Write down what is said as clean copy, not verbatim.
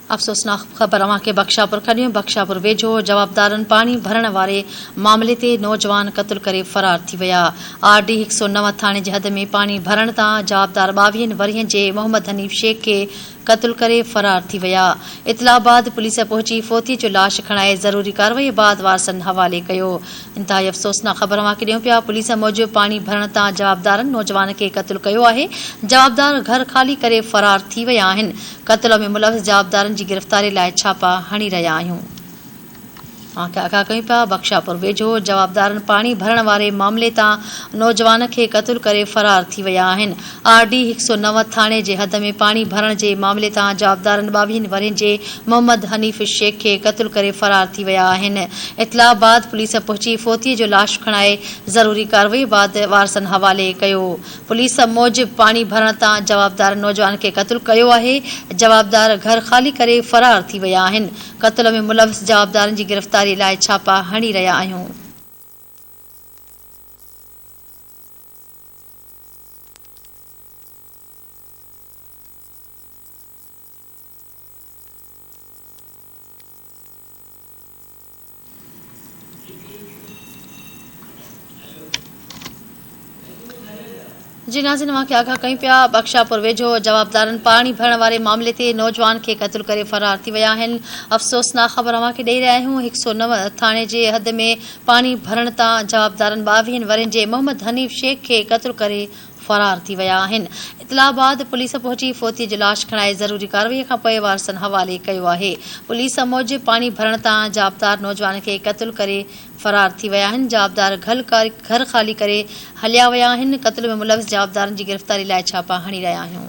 अफ़सोसनाक ख़बर अवां खे बख्शापुर खॾियूं। बख्शापुर वेझो जवाबदारनि पाणी भरण वारे मामले ते नौजवान क़त्ल करे फ़रार थी विया। RD 109 थाणे जे हद में पाणी भरण तां जवाबदार 22 वरियनि जे मोहम्मद हनीफ़ शेख खे क़त्ल करे फ़रार थी विया। इतला बाद पुलिस पहुची फोतीअ जो लाश खणाए ज़रूरी कार्रवाई बाद वारसनि हवाले कयो। इंतहाई अफ़सोसनाक ख़बर अवां खे ॾियूं पिया। पुलिस मूजिबि पाणी भरण तां जवाबदारनि नौजवान खे क़त्ल कयो आहे। जवाबदार घर ख़ाली करे फ़रार थी विया आहिनि। क़त्ल में मुलविस जवाबदारनि जी गिरफ़्तारी लाइ छापा हणी रहिया आहियूं। आगाह कयूं पिया। बख्शापुर वेझो जवाबदारनि पाणी भरण वारे मामले तां नौजवान खे क़त्ल करे फ़रार थी विया आहिनि। RD 109 थाणे जे हद में पाणी भरण जे मामले तां जवाबदारनि 22 वरियनि जे मोहम्मद हनीफ़ शेख खे क़त्ल करे फ़रार थी विया आहिनि। इतला बाद पुलिस पहुची फोतीअ जो लाश खणाए ज़रूरी कार्रवाई बाद वारसनि हवाले कयो। पुलिस मूजिबि पाणी भरण तां जवाबदार नौजवान खे क़त्ल कयो आहे। जवाबदार घर ख़ाली करे फ़रार थी विया आहिनि। क़त्ल में मुलविस जवाबदारनि जी गिरफ़्तारी लाइ छापा हणी रहिया आहियूं। जी नाज़रीन, अवां खे आगाह कयूं पिया। बख्शापुर वेझो जवाबदारनि पाणी भरण वारे मामले ते नौजवान खे क़त्ल करे फ़रार थी विया आहिनि। अफ़सोसनाक ख़बर अवां खे ॾेई रहिया आहियूं। 109 थाणे जे हद में पाणी भरण तां जवाबदारनि 22 वरियनि जे मोहम्मद हनीफ़ शेख खे क़त्ल करे फ़रार थी विया आहिनि। इतला बाद पुलिस पहुची फोतीअ जो लाश खणाए ज़रूरी कार्रवाई खां पोइ वारसनि हवाले कयो आहे। पुलिस मूजिबि पाणी भरण तां जवाबदार नौजवान खे क़त्ल करे फ़रार थी विया आहिनि। जवाबदार घर ख़ाली करे हलिया विया आहिनि। क़त्ल में मुलविस जवाबदारनि जी गिरफ़्तारी लाइ छापा हणी रहिया आहियूं।